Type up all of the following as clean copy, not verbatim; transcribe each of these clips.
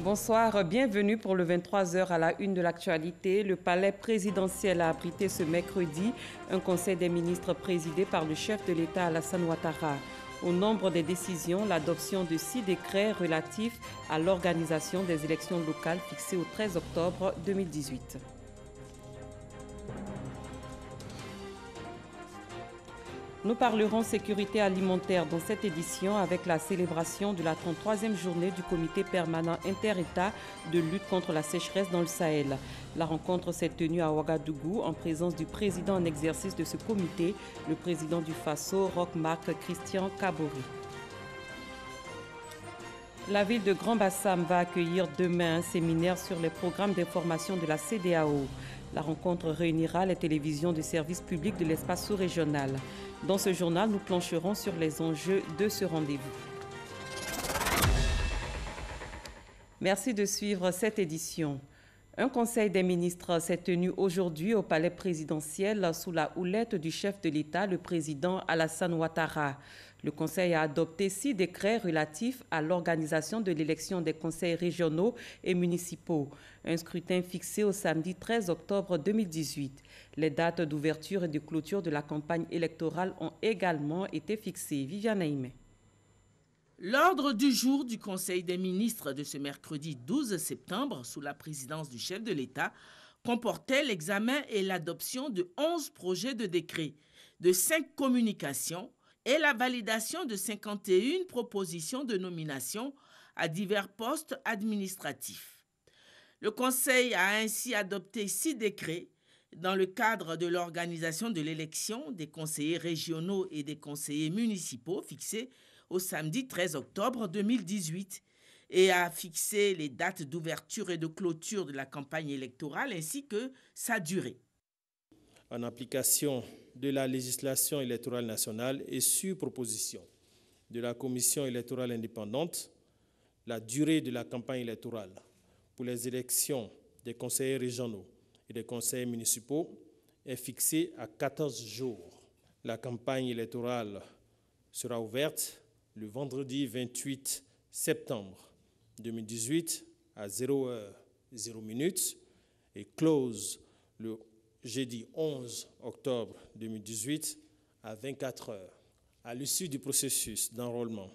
Bonsoir, bienvenue pour le 23h à la une de l'actualité. Le palais présidentiel a abrité ce mercredi un conseil des ministres présidé par le chef de l'État Alassane Ouattara. Au nombre des décisions, l'adoption de 6 décrets relatifs à l'organisation des élections locales fixées au 13 octobre 2018. Nous parlerons sécurité alimentaire dans cette édition avec la célébration de la 33e journée du comité permanent inter-État de lutte contre la sécheresse dans le Sahel. La rencontre s'est tenue à Ouagadougou en présence du président en exercice de ce comité, le président du Faso, Roch-Marc Christian Kabore. La ville de Grand-Bassam va accueillir demain un séminaire sur les programmes d'information de la CEDEAO. La rencontre réunira les télévisions de services publics de l'espace sous-régional. Dans ce journal, nous plancherons sur les enjeux de ce rendez-vous. Merci de suivre cette édition. Un conseil des ministres s'est tenu aujourd'hui au palais présidentiel sous la houlette du chef de l'État, le président Alassane Ouattara. Le conseil a adopté 6 décrets relatifs à l'organisation de l'élection des conseils régionaux et municipaux. Un scrutin fixé au samedi 13 octobre 2018. Les dates d'ouverture et de clôture de la campagne électorale ont également été fixées. Viviane Aimé. L'ordre du jour du Conseil des ministres de ce mercredi 12 septembre, sous la présidence du chef de l'État, comportait l'examen et l'adoption de 11 projets de décret, de 5 communications et la validation de 51 propositions de nomination à divers postes administratifs. Le Conseil a ainsi adopté 6 décrets dans le cadre de l'organisation de l'élection des conseillers régionaux et des conseillers municipaux fixés au samedi 13 octobre 2018 et a fixé les dates d'ouverture et de clôture de la campagne électorale ainsi que sa durée. En application de la législation électorale nationale et sur proposition de la Commission électorale indépendante, la durée de la campagne électorale pour les élections des conseillers régionaux et des conseillers municipaux est fixée à 14 jours. La campagne électorale sera ouverte le vendredi 28 septembre 2018 à 0h00 et close le jeudi 11 octobre 2018 à 24h. À l'issue du processus d'enrôlement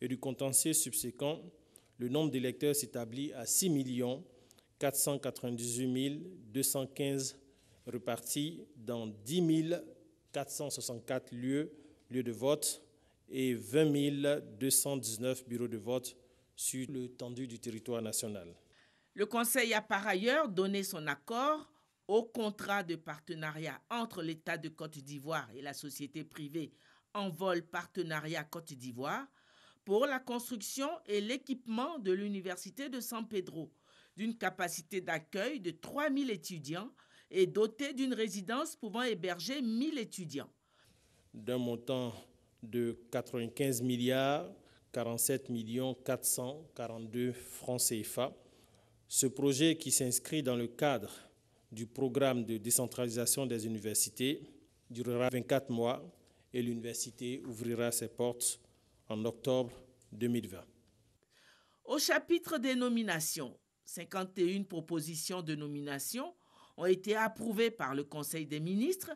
et du contentieux subséquent, le nombre d'électeurs s'établit à 6 498 215 répartis dans 10 464 lieux de vote et 20 219 bureaux de vote sur l'étendue du territoire national. Le Conseil a par ailleurs donné son accord au contrat de partenariat entre l'État de Côte d'Ivoire et la société privée Envol Partenariat Côte d'Ivoire pour la construction et l'équipement de l'Université de San Pedro, d'une capacité d'accueil de 3 000 étudiants et dotée d'une résidence pouvant héberger 1 000 étudiants. D'un montant de 95 milliards 47 442 francs CFA. Ce projet qui s'inscrit dans le cadre du programme de décentralisation des universités durera 24 mois et l'université ouvrira ses portes en octobre 2020. Au chapitre des nominations, 51 propositions de nomination ont été approuvées par le Conseil des ministres.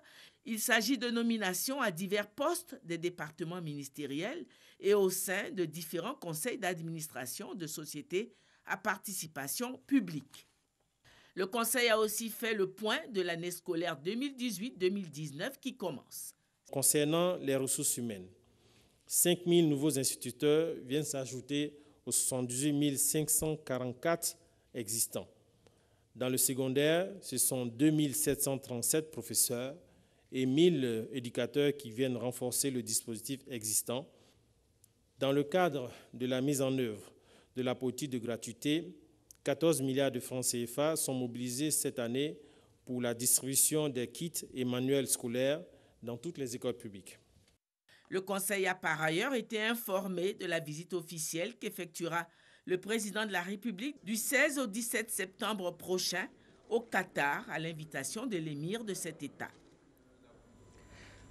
Il s'agit de nominations à divers postes des départements ministériels et au sein de différents conseils d'administration de sociétés à participation publique. Le Conseil a aussi fait le point de l'année scolaire 2018-2019 qui commence. Concernant les ressources humaines, 5 000 nouveaux instituteurs viennent s'ajouter aux 78 544 existants. Dans le secondaire, ce sont 2 737 professeurs et 1 000 éducateurs qui viennent renforcer le dispositif existant. Dans le cadre de la mise en œuvre de la politique de gratuité, 14 milliards de francs CFA sont mobilisés cette année pour la distribution des kits et manuels scolaires dans toutes les écoles publiques. Le Conseil a par ailleurs été informé de la visite officielle qu'effectuera le président de la République du 16 au 17 septembre prochain au Qatar à l'invitation de l'émir de cet État.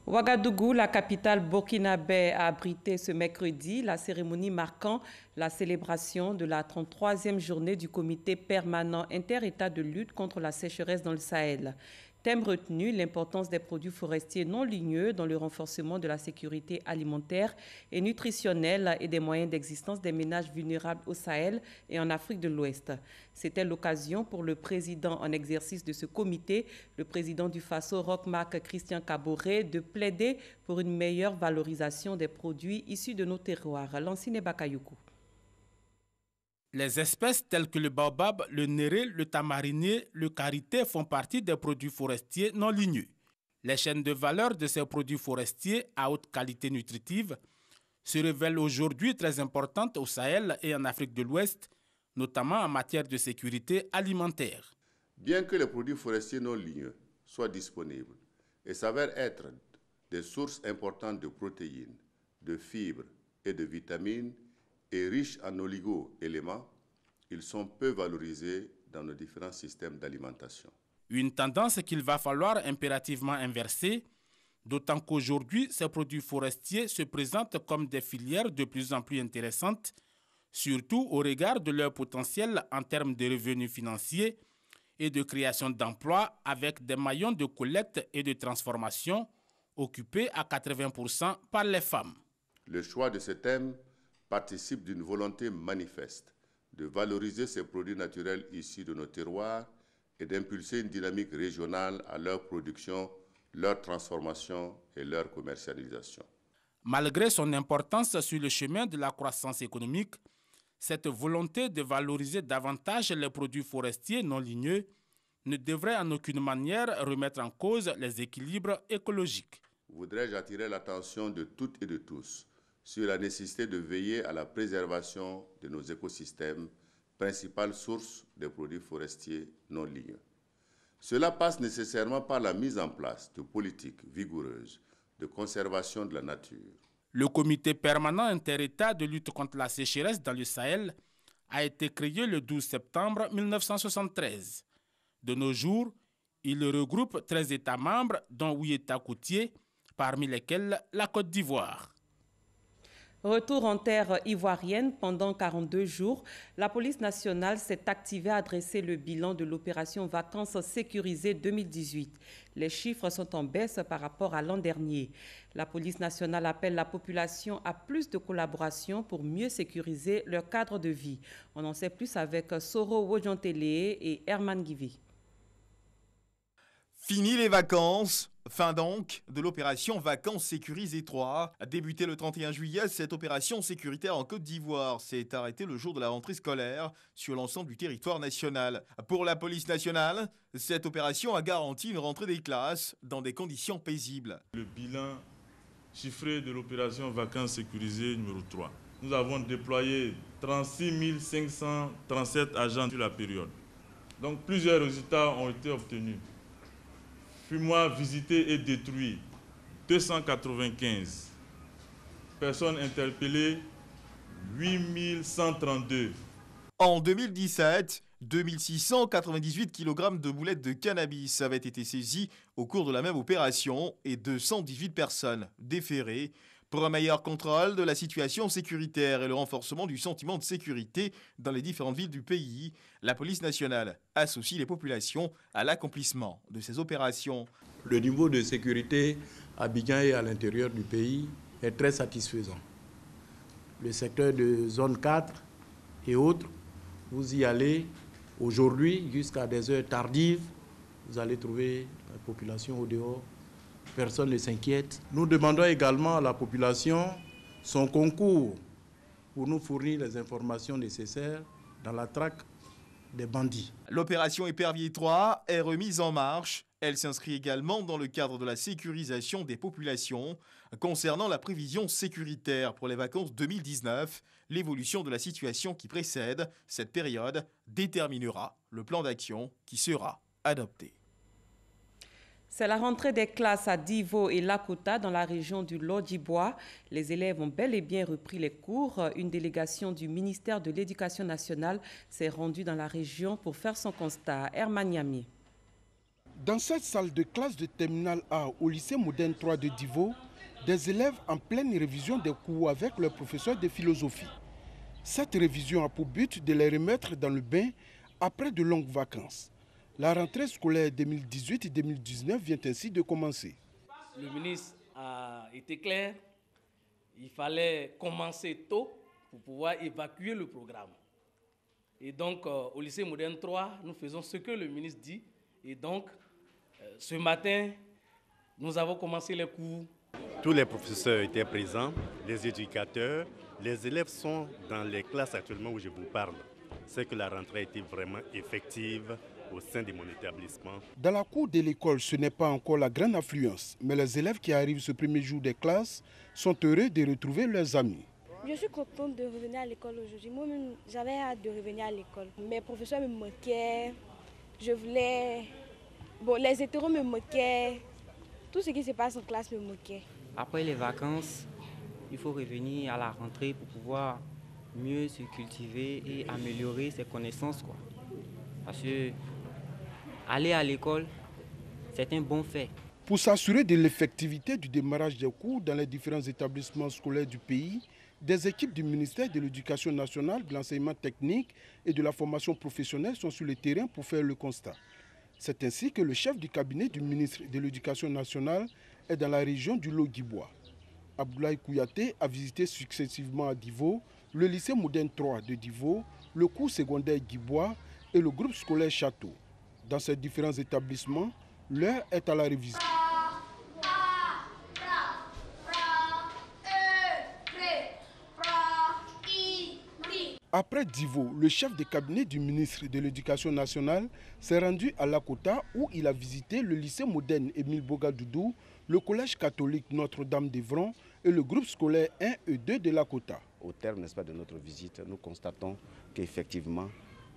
Ouagadougou, la capitale burkinabé, a abrité ce mercredi la cérémonie marquant la célébration de la 33e journée du comité permanent inter-État de lutte contre la sécheresse dans le Sahel. Thème retenu, l'importance des produits forestiers non ligneux dans le renforcement de la sécurité alimentaire et nutritionnelle et des moyens d'existence des ménages vulnérables au Sahel et en Afrique de l'Ouest. C'était l'occasion pour le président en exercice de ce comité, le président du Faso, Roch-Marc Christian Kaboré, de plaider pour une meilleure valorisation des produits issus de nos terroirs. Lancine Bakayoukou. Les espèces telles que le baobab, le néré, le tamarinier, le karité font partie des produits forestiers non ligneux. Les chaînes de valeur de ces produits forestiers à haute qualité nutritive se révèlent aujourd'hui très importantes au Sahel et en Afrique de l'Ouest, notamment en matière de sécurité alimentaire. Bien que les produits forestiers non ligneux soient disponibles et s'avèrent être des sources importantes de protéines, de fibres et de vitamines, et riches en oligo-éléments, ils sont peu valorisés dans nos différents systèmes d'alimentation. Une tendance qu'il va falloir impérativement inverser, d'autant qu'aujourd'hui, ces produits forestiers se présentent comme des filières de plus en plus intéressantes, surtout au regard de leur potentiel en termes de revenus financiers et de création d'emplois avec des maillons de collecte et de transformation occupés à 80% par les femmes. Le choix de ce thème participe d'une volonté manifeste de valoriser ces produits naturels issus de nos terroirs et d'impulser une dynamique régionale à leur production, leur transformation et leur commercialisation. Malgré son importance sur le chemin de la croissance économique, cette volonté de valoriser davantage les produits forestiers non ligneux ne devrait en aucune manière remettre en cause les équilibres écologiques. Voudrais-je attirer l'attention de toutes et de tous sur la nécessité de veiller à la préservation de nos écosystèmes, principale source des produits forestiers non ligneux. Cela passe nécessairement par la mise en place de politiques vigoureuses de conservation de la nature. Le comité permanent inter-État de lutte contre la sécheresse dans le Sahel a été créé le 12 septembre 1973. De nos jours, il regroupe 13 États membres, dont 8 États côtiers, parmi lesquels la Côte d'Ivoire. Retour en terre ivoirienne pendant 42 jours, la police nationale s'est activée à dresser le bilan de l'opération Vacances sécurisées 2018. Les chiffres sont en baisse par rapport à l'an dernier. La police nationale appelle la population à plus de collaboration pour mieux sécuriser leur cadre de vie. On en sait plus avec Soro Wojantele et Herman Guivi. Fini les vacances, fin donc de l'opération Vacances sécurisées 3. Débutée le 31 juillet, cette opération sécuritaire en Côte d'Ivoire s'est arrêtée le jour de la rentrée scolaire sur l'ensemble du territoire national. Pour la police nationale, cette opération a garanti une rentrée des classes dans des conditions paisibles. Le bilan chiffré de l'opération Vacances sécurisées numéro 3. Nous avons déployé 36 537 agents sur la période. Donc plusieurs résultats ont été obtenus. Fumoirs visités et détruits, 295. Personnes interpellées, 8132. En 2017, 2698 kg de boulettes de cannabis avaient été saisies au cours de la même opération et 218 personnes déférées pour un meilleur contrôle de la situation sécuritaire et le renforcement du sentiment de sécurité dans les différentes villes du pays. La police nationale associe les populations à l'accomplissement de ces opérations. Le niveau de sécurité à Abidjan et à l'intérieur du pays est très satisfaisant. Le secteur de zone 4 et autres, vous y allez aujourd'hui jusqu'à des heures tardives, vous allez trouver la population au dehors. Personne ne s'inquiète. Nous demandons également à la population son concours pour nous fournir les informations nécessaires dans la traque des bandits. L'opération Épervier 3 est remise en marche. Elle s'inscrit également dans le cadre de la sécurisation des populations. Concernant la prévision sécuritaire pour les vacances 2019, l'évolution de la situation qui précède cette période déterminera le plan d'action qui sera adopté. C'est la rentrée des classes à Divo et Lakota dans la région du Lodjibois. Les élèves ont bel et bien repris les cours. Une délégation du ministère de l'Éducation nationale s'est rendue dans la région pour faire son constat. Herman Yami. Dans cette salle de classe de terminale A au lycée moderne 3 de Divo, des élèves en pleine révision des cours avec leur professeur de philosophie. Cette révision a pour but de les remettre dans le bain après de longues vacances. La rentrée scolaire 2018-2019 vient ainsi de commencer. Le ministre a été clair, il fallait commencer tôt pour pouvoir évacuer le programme. Et donc, au lycée moderne 3, nous faisons ce que le ministre dit. Et donc, ce matin, nous avons commencé les cours. Tous les professeurs étaient présents, les éducateurs, les élèves sont dans les classes actuellement où je vous parle. C'est que la rentrée a été vraiment effective au sein de mon établissement. Dans la cour de l'école, ce n'est pas encore la grande affluence, mais les élèves qui arrivent ce premier jour des classes sont heureux de retrouver leurs amis. Je suis contente de revenir à l'école aujourd'hui. Moi-même, j'avais hâte de revenir à l'école. Mes professeurs me moquaient, je voulais... Bon, les hétéros me moquaient, tout ce qui se passe en classe me moquait. Après les vacances, il faut revenir à la rentrée pour pouvoir mieux se cultiver et améliorer ses connaissances, quoi. Parce que aller à l'école, c'est un bon fait. Pour s'assurer de l'effectivité du démarrage des cours dans les différents établissements scolaires du pays, des équipes du ministère de l'Éducation nationale, de l'enseignement technique et de la formation professionnelle sont sur le terrain pour faire le constat. C'est ainsi que le chef du cabinet du ministre de l'Éducation nationale est dans la région du Lot-Guibois. Abdoulaye Kouyaté a visité successivement à Divo, le lycée moderne 3 de Divo, le cours secondaire Guibois et le groupe scolaire Château. Dans ces différents établissements, l'heure est à la révision. Après Divo, le chef de cabinet du ministre de l'Éducation nationale s'est rendu à Lakota où il a visité le lycée moderne Émile Bogadoudou, le collège catholique Notre-Dame d'Evron et le groupe scolaire 1 et 2 de Lakota. Au terme, n'est-ce pas, de notre visite, nous constatons qu'effectivement,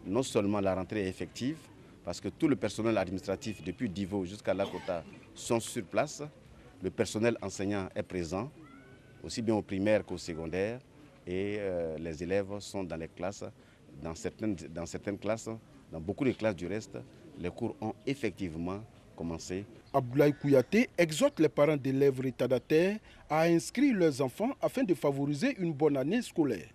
non seulement la rentrée est effective, parce que tout le personnel administratif depuis Divo jusqu'à Lakota sont sur place, le personnel enseignant est présent, aussi bien au primaire qu'au secondaire, et les élèves sont dans les classes, dans certaines classes, dans beaucoup de classes du reste, les cours ont effectivement commencé. Abdoulaye Kouyaté exhorte les parents d'élèves retardataires à inscrire leurs enfants afin de favoriser une bonne année scolaire.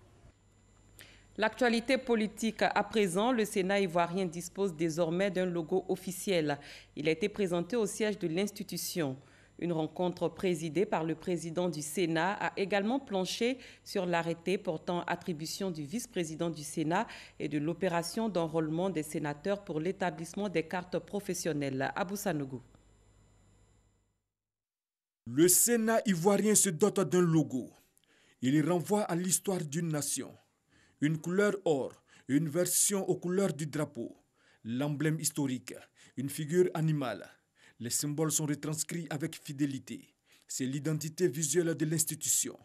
L'actualité politique à présent, le Sénat ivoirien dispose désormais d'un logo officiel. Il a été présenté au siège de l'institution. Une rencontre présidée par le président du Sénat a également planché sur l'arrêté portant attribution du vice-président du Sénat et de l'opération d'enrôlement des sénateurs pour l'établissement des cartes professionnelles. Abou Sanogo. Le Sénat ivoirien se dote d'un logo. Il renvoie à l'histoire d'une nation. Une couleur or, une version aux couleurs du drapeau, l'emblème historique, une figure animale. Les symboles sont retranscrits avec fidélité. C'est l'identité visuelle de l'institution.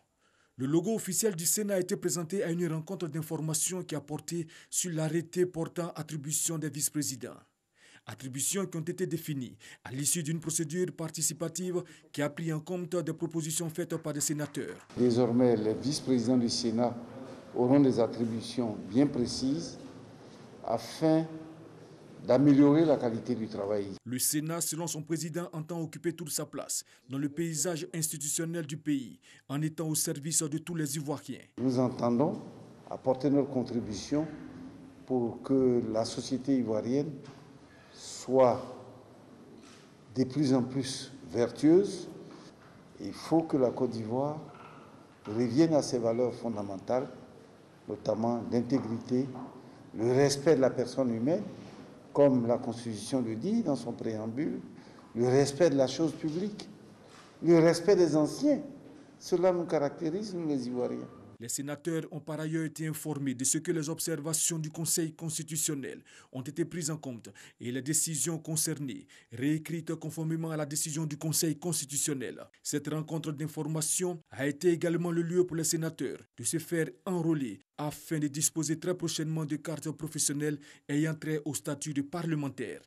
Le logo officiel du Sénat a été présenté à une rencontre d'information qui a porté sur l'arrêté portant attribution des vice-présidents. Attributions qui ont été définies à l'issue d'une procédure participative qui a pris en compte des propositions faites par des sénateurs. Désormais, les vice-présidents du Sénat auront des attributions bien précises afin d'améliorer la qualité du travail. Le Sénat, selon son président, entend occuper toute sa place dans le paysage institutionnel du pays, en étant au service de tous les Ivoiriens. Nous entendons apporter notre contribution pour que la société ivoirienne soit de plus en plus vertueuse. Il faut que la Côte d'Ivoire revienne à ses valeurs fondamentales, notamment d'intégrité, le respect de la personne humaine, comme la Constitution le dit dans son préambule, le respect de la chose publique, le respect des anciens. Cela nous caractérise, nous les Ivoiriens. Les sénateurs ont par ailleurs été informés de ce que les observations du Conseil constitutionnel ont été prises en compte et les décisions concernées, réécrites conformément à la décision du Conseil constitutionnel. Cette rencontre d'information a été également le lieu pour les sénateurs de se faire enrôler afin de disposer très prochainement de cartes professionnelles ayant trait au statut de parlementaire.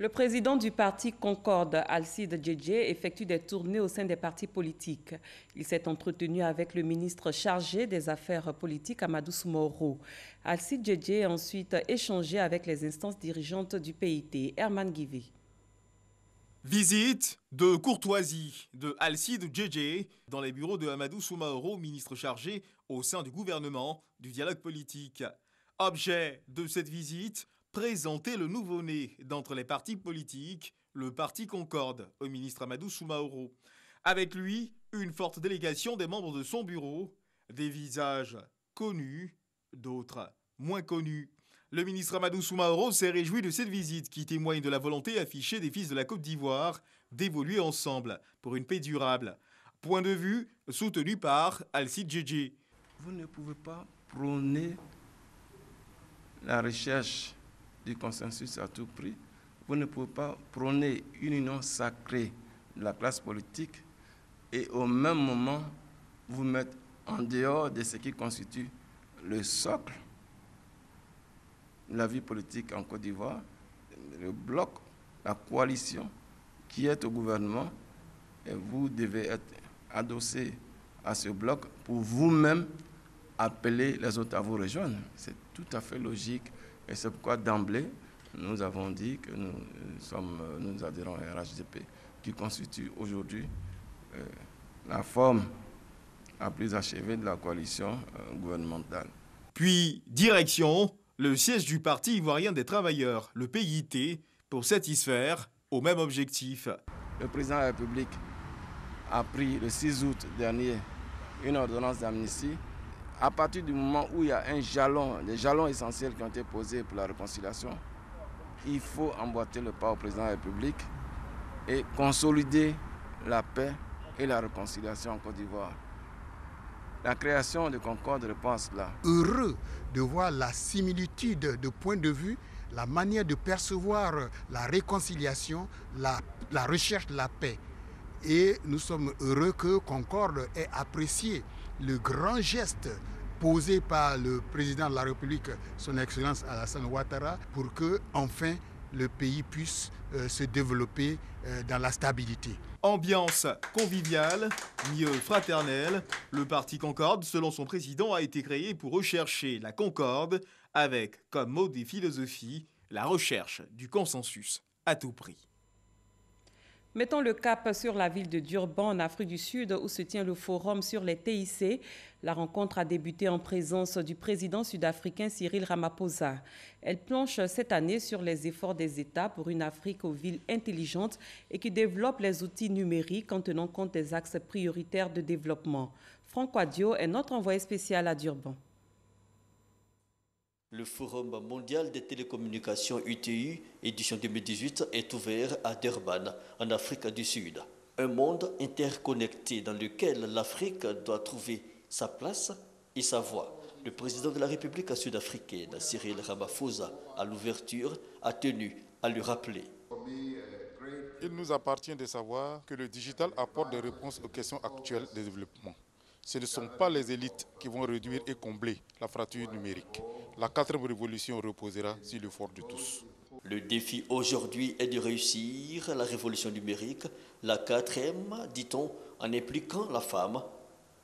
Le président du parti Concorde, Alcide Djedje, effectue des tournées au sein des partis politiques. Il s'est entretenu avec le ministre chargé des Affaires politiques, Amadou Soumaoro. Alcide Djedje a ensuite échangé avec les instances dirigeantes du PIT. Herman Guivé. Visite de courtoisie de Alcide Djedje dans les bureaux de Amadou Soumaoro, ministre chargé au sein du gouvernement du dialogue politique. Objet de cette visite, présenter le nouveau-né d'entre les partis politiques, le parti Concorde, au ministre Amadou Soumaoro. Avec lui, une forte délégation des membres de son bureau, des visages connus, d'autres moins connus. Le ministre Amadou Soumaoro s'est réjoui de cette visite qui témoigne de la volonté affichée des fils de la Côte d'Ivoire d'évoluer ensemble pour une paix durable. Point de vue soutenu par Alcide Djedje. Vous ne pouvez pas prôner la recherche du consensus à tout prix. Vous ne pouvez pas prôner une union sacrée de la classe politique et au même moment vous mettre en dehors de ce qui constitue le socle de la vie politique en Côte d'Ivoire, le bloc, la coalition qui est au gouvernement, et vous devez être adossé à ce bloc pour vous-même appeler les autres à vous rejoindre. C'est tout à fait logique. Et c'est pourquoi d'emblée, nous avons dit que nous adhérons à RHDP, qui constitue aujourd'hui la forme la plus achevée de la coalition gouvernementale. Puis, direction, le siège du Parti ivoirien des travailleurs, le PIT, pour satisfaire au même objectif. Le président de la République a pris le 6 août dernier une ordonnance d'amnistie. À partir du moment où il y a des jalons essentiels qui ont été posés pour la réconciliation, il faut emboîter le pas au président de la République et consolider la paix et la réconciliation en Côte d'Ivoire. La création de Concorde répond à cela. Heureux de voir la similitude de point de vue, la manière de percevoir la réconciliation, la recherche de la paix. Et nous sommes heureux que Concorde ait apprécié le grand geste posé par le président de la République, son Excellence Alassane Ouattara, pour que, enfin, le pays puisse se développer dans la stabilité. Ambiance conviviale, mieux fraternelle, le parti Concorde, selon son président, a été créé pour rechercher la concorde avec comme mot des philosophies la recherche du consensus à tout prix. Mettons le cap sur la ville de Durban, en Afrique du Sud, où se tient le forum sur les TIC. La rencontre a débuté en présence du président sud-africain Cyril Ramaphosa. Elle planche cette année sur les efforts des États pour une Afrique aux villes intelligentes et qui développe les outils numériques en tenant compte des axes prioritaires de développement. Franck Wadio est notre envoyé spécial à Durban. Le Forum mondial des télécommunications UTU, édition 2018, est ouvert à Durban, en Afrique du Sud. Un monde interconnecté dans lequel l'Afrique doit trouver sa place et sa voix. Le président de la République sud-africaine, Cyril Ramaphosa, à l'ouverture, a tenu à le rappeler. Il nous appartient de savoir que le digital apporte des réponses aux questions actuelles de développement. Ce ne sont pas les élites qui vont réduire et combler la fracture numérique. La 4e révolution reposera sur l'effort de tous. Le défi aujourd'hui est de réussir la révolution numérique, la 4e, dit-on, en impliquant la femme,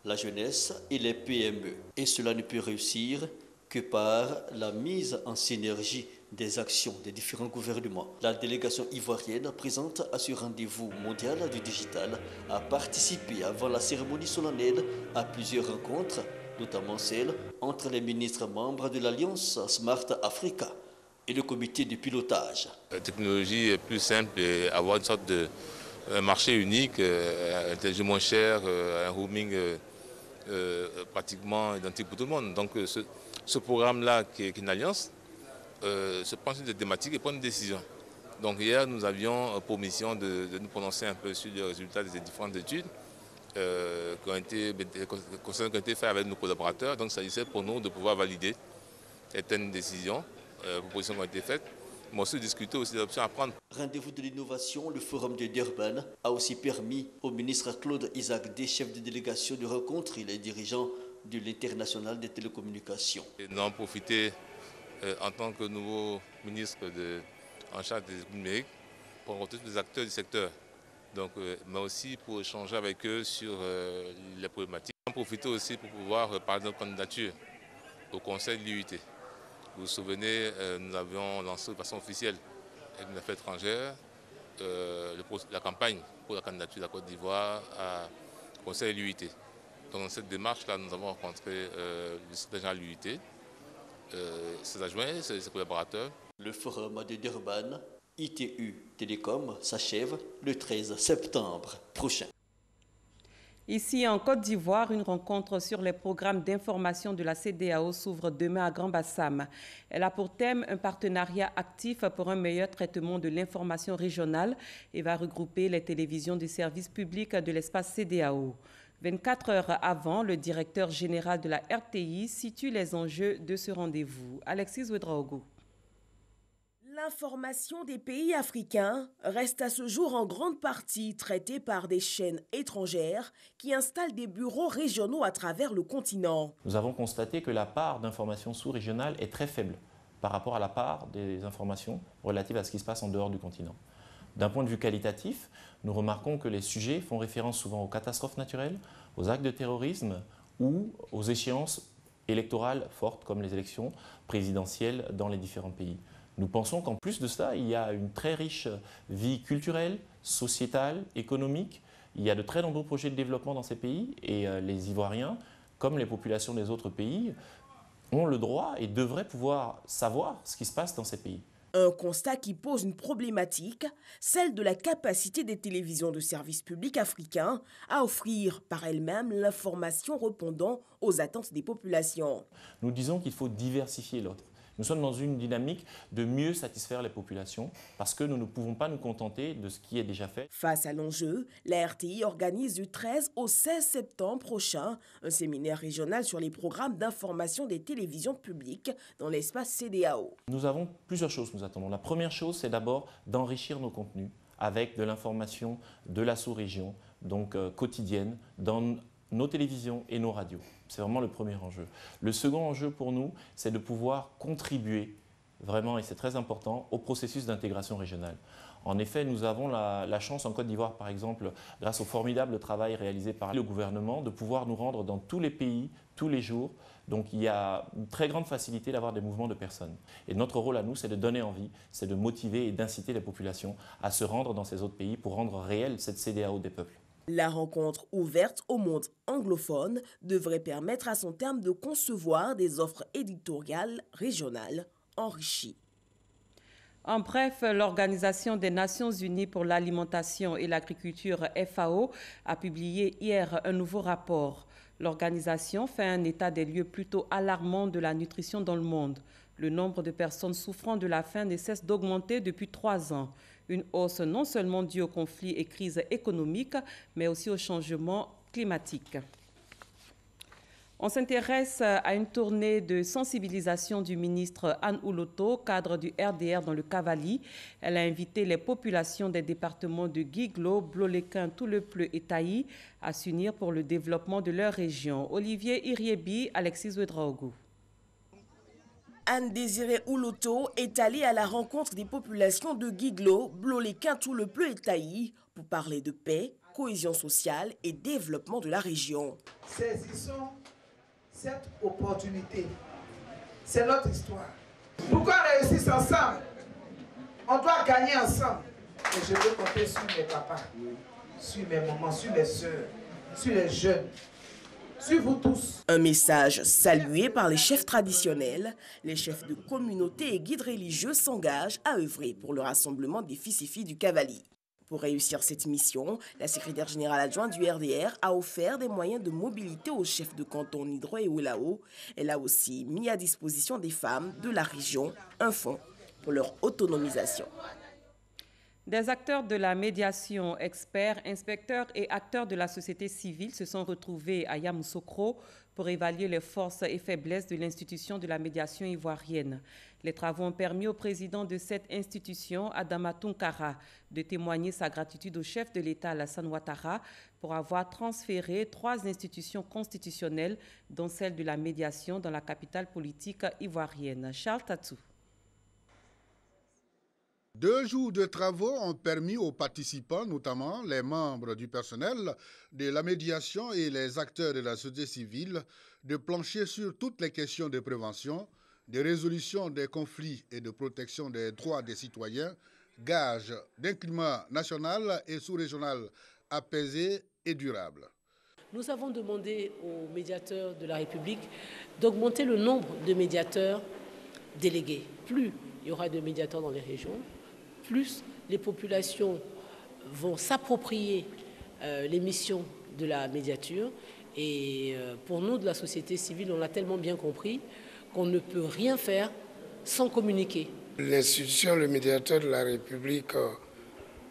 la jeunesse et les PME. Et cela ne peut réussir que par la mise en synergie des actions des différents gouvernements. La délégation ivoirienne présente à ce rendez-vous mondial du digital a participé avant la cérémonie solennelle à plusieurs rencontres, notamment celle entre les ministres membres de l'Alliance Smart Africa et le comité de pilotage. La technologie est plus simple et avoir une sorte de marché unique, intelligent moins cher, un roaming pratiquement identique pour tout le monde. Donc ce programme-là qui est une alliance se prend sur des thématiques et prend une décision. Donc hier nous avions pour mission de nous prononcer un peu sur les résultats des différentes études qui ont été faites avec nos collaborateurs. Donc il s'agissait pour nous de pouvoir valider certaines décisions, propositions qui ont été faites, mais aussi discuter aussi des options à prendre. Rendez-vous de l'innovation, le forum de Durban a aussi permis au ministre Claude Isaac, chef de délégation, de rencontrer les dirigeants de l'International des télécommunications. Nous avons profité en tant que nouveau ministre en charge des numériques rencontrer tous les acteurs du secteur, donc, mais aussi pour échanger avec eux sur les problématiques. On profiter aussi pour pouvoir parler de notre candidature au Conseil de l'UIT. Vous vous souvenez, nous avions lancé de façon officielle avec les affaires étrangères la campagne pour la candidature de la Côte d'Ivoire au Conseil de l'UIT. Donc dans cette démarche-là, nous avons rencontré le secrétaire général de l'UIT, ses adjoints, ses collaborateurs. Le forum de Durban, ITU Télécom, s'achève le 13 septembre prochain. Ici, en Côte d'Ivoire, une rencontre sur les programmes d'information de la CEDEAO s'ouvre demain à Grand-Bassam. Elle a pour thème un partenariat actif pour un meilleur traitement de l'information régionale et va regrouper les télévisions du service public de l'espace CEDEAO. 24 heures avant, le directeur général de la RTI situe les enjeux de ce rendez-vous. Alexis Ouedraogo. L'information des pays africains reste à ce jour en grande partie traitée par des chaînes étrangères qui installent des bureaux régionaux à travers le continent. Nous avons constaté que la part d'informations sous-régionales est très faible par rapport à la part des informations relatives à ce qui se passe en dehors du continent. D'un point de vue qualitatif, nous remarquons que les sujets font référence souvent aux catastrophes naturelles, aux actes de terrorisme ou aux échéances électorales fortes comme les élections présidentielles dans les différents pays. Nous pensons qu'en plus de cela, il y a une très riche vie culturelle, sociétale, économique. Il y a de très nombreux projets de développement dans ces pays et les Ivoiriens, comme les populations des autres pays, ont le droit et devraient pouvoir savoir ce qui se passe dans ces pays. Un constat qui pose une problématique, celle de la capacité des télévisions de service public africains à offrir par elles-mêmes l'information répondant aux attentes des populations. Nous disons qu'il faut diversifier l'autre. Nous sommes dans une dynamique de mieux satisfaire les populations parce que nous ne pouvons pas nous contenter de ce qui est déjà fait. Face à l'enjeu, la RTI organise du 13 au 16 septembre prochain un séminaire régional sur les programmes d'information des télévisions publiques dans l'espace CEDEAO. Nous avons plusieurs choses nous attendons. La première chose, c'est d'abord d'enrichir nos contenus avec de l'information de la sous-région, donc quotidienne, dans nos télévisions et nos radios. C'est vraiment le premier enjeu. Le second enjeu pour nous, c'est de pouvoir contribuer vraiment, et c'est très important, au processus d'intégration régionale. En effet, nous avons la chance en Côte d'Ivoire, par exemple, grâce au formidable travail réalisé par le gouvernement, de pouvoir nous rendre dans tous les pays, tous les jours. Donc il y a une très grande facilité d'avoir des mouvements de personnes. Et notre rôle à nous, c'est de donner envie, c'est de motiver et d'inciter les populations à se rendre dans ces autres pays pour rendre réelle cette CEDEAO des peuples. La rencontre ouverte au monde anglophone devrait permettre à son terme de concevoir des offres éditoriales régionales enrichies. En bref, l'Organisation des Nations Unies pour l'alimentation et l'agriculture FAO a publié hier un nouveau rapport. L'organisation fait un état des lieux plutôt alarmant de la nutrition dans le monde. Le nombre de personnes souffrant de la faim ne cesse d'augmenter depuis 3 ans. Une hausse non seulement due aux conflits et crises économiques, mais aussi au changement climatique. On s'intéresse à une tournée de sensibilisation du ministre Anne Ouloto, cadre du RDR dans le Cavali. Elle a invité les populations des départements de Guiglo, Bloléquin, Toulepleu et Taï à s'unir pour le développement de leur région. Olivier Iriebi, Alexis Ouedraogo. Anne-Désirée Ouloto est allée à la rencontre des populations de Guiglo, Bloléquin, Toulepleu et Taï pour parler de paix, cohésion sociale et développement de la région. Saisissons cette opportunité. C'est notre histoire. Pour qu'on réussisse ensemble, on doit gagner ensemble. Et je veux compter sur mes papas, sur mes mamans, sur mes soeurs, sur les jeunes. Sur vous tous. Un message salué par les chefs traditionnels. Les chefs de communauté et guides religieux s'engagent à œuvrer pour le rassemblement des fils et filles du Cavali. Pour réussir cette mission, la secrétaire générale adjointe du RDR a offert des moyens de mobilité aux chefs de canton Nidro et Oulao. Elle a aussi mis à disposition des femmes de la région un fonds pour leur autonomisation. Des acteurs de la médiation, experts, inspecteurs et acteurs de la société civile se sont retrouvés à Yamoussoukro pour évaluer les forces et faiblesses de l'institution de la médiation ivoirienne. Les travaux ont permis au président de cette institution, Adama Tounkara, de témoigner sa gratitude au chef de l'État, Alassane Ouattara, pour avoir transféré 3 institutions constitutionnelles, dont celle de la médiation dans la capitale politique ivoirienne. Charles Tatou. 2 jours de travaux ont permis aux participants, notamment les membres du personnel, de la médiation et les acteurs de la société civile, de plancher sur toutes les questions de prévention, de résolution des conflits et de protection des droits des citoyens, gage d'un climat national et sous-régional apaisé et durable. Nous avons demandé aux médiateurs de la République d'augmenter le nombre de médiateurs délégués. Plus il y aura de médiateurs dans les régions, plus les populations vont s'approprier les missions de la médiature. Et pour nous, de la société civile, on l'a tellement bien compris qu'on ne peut rien faire sans communiquer. L'institution, le médiateur de la République,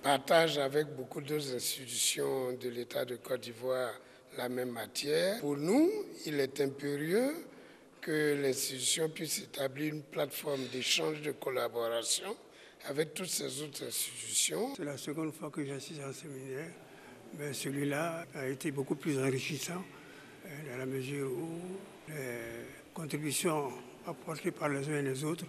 partage avec beaucoup d'autres institutions de l'État de Côte d'Ivoire la même matière. Pour nous, il est impérieux que l'institution puisse établir une plateforme d'échange, de collaboration avec toutes ces autres institutions. C'est la seconde fois que j'assiste à un séminaire, mais celui-là a été beaucoup plus enrichissant dans la mesure où les contributions apportées par les uns et les autres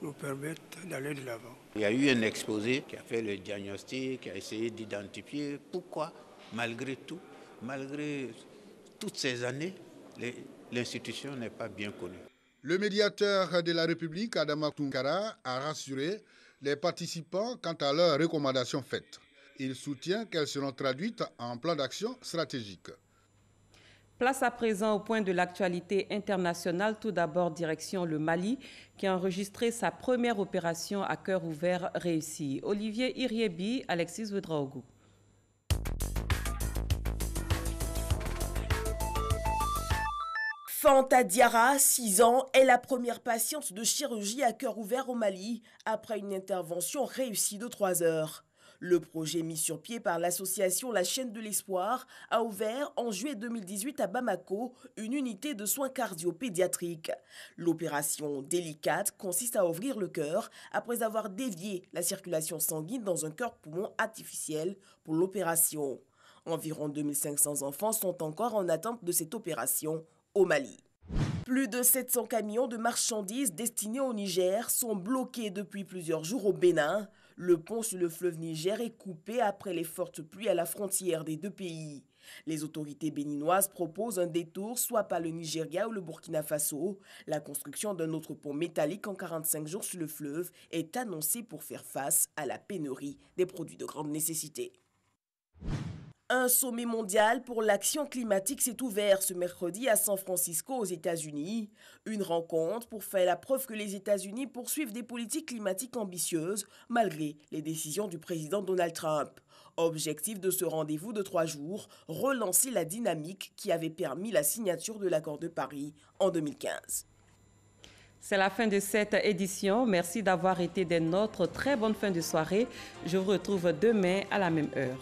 nous permettent d'aller de l'avant. Il y a eu un exposé qui a fait le diagnostic, qui a essayé d'identifier pourquoi, malgré tout, malgré toutes ces années, l'institution n'est pas bien connue. Le médiateur de la République, Adama Tounkara, a rassuré les participants quant à leurs recommandations faites. Il soutient qu'elles seront traduites en plan d'action stratégique. Place à présent au point de l'actualité internationale. Tout d'abord, direction le Mali, qui a enregistré sa première opération à cœur ouvert réussie. Olivier Iriebi, Alexis Ouedraogo. Fanta Diarra, 6 ans, est la première patiente de chirurgie à cœur ouvert au Mali après une intervention réussie de 3 heures. Le projet mis sur pied par l'association La Chaîne de l'Espoir a ouvert en juillet 2018 à Bamako une unité de soins cardio-pédiatriques. L'opération délicate consiste à ouvrir le cœur après avoir dévié la circulation sanguine dans un cœur-poumon artificiel pour l'opération. Environ 2500 enfants sont encore en attente de cette opération au Mali. Plus de 700 camions de marchandises destinés au Niger sont bloqués depuis plusieurs jours au Bénin. Le pont sur le fleuve Niger est coupé après les fortes pluies à la frontière des deux pays. Les autorités béninoises proposent un détour soit par le Nigeria ou le Burkina Faso. La construction d'un autre pont métallique en 45 jours sur le fleuve est annoncée pour faire face à la pénurie des produits de grande nécessité. Un sommet mondial pour l'action climatique s'est ouvert ce mercredi à San Francisco aux États-Unis. Une rencontre pour faire la preuve que les États-Unis poursuivent des politiques climatiques ambitieuses malgré les décisions du président Donald Trump. Objectif de ce rendez-vous de 3 jours, relancer la dynamique qui avait permis la signature de l'accord de Paris en 2015. C'est la fin de cette édition. Merci d'avoir été des nôtres. Très bonne fin de soirée. Je vous retrouve demain à la même heure.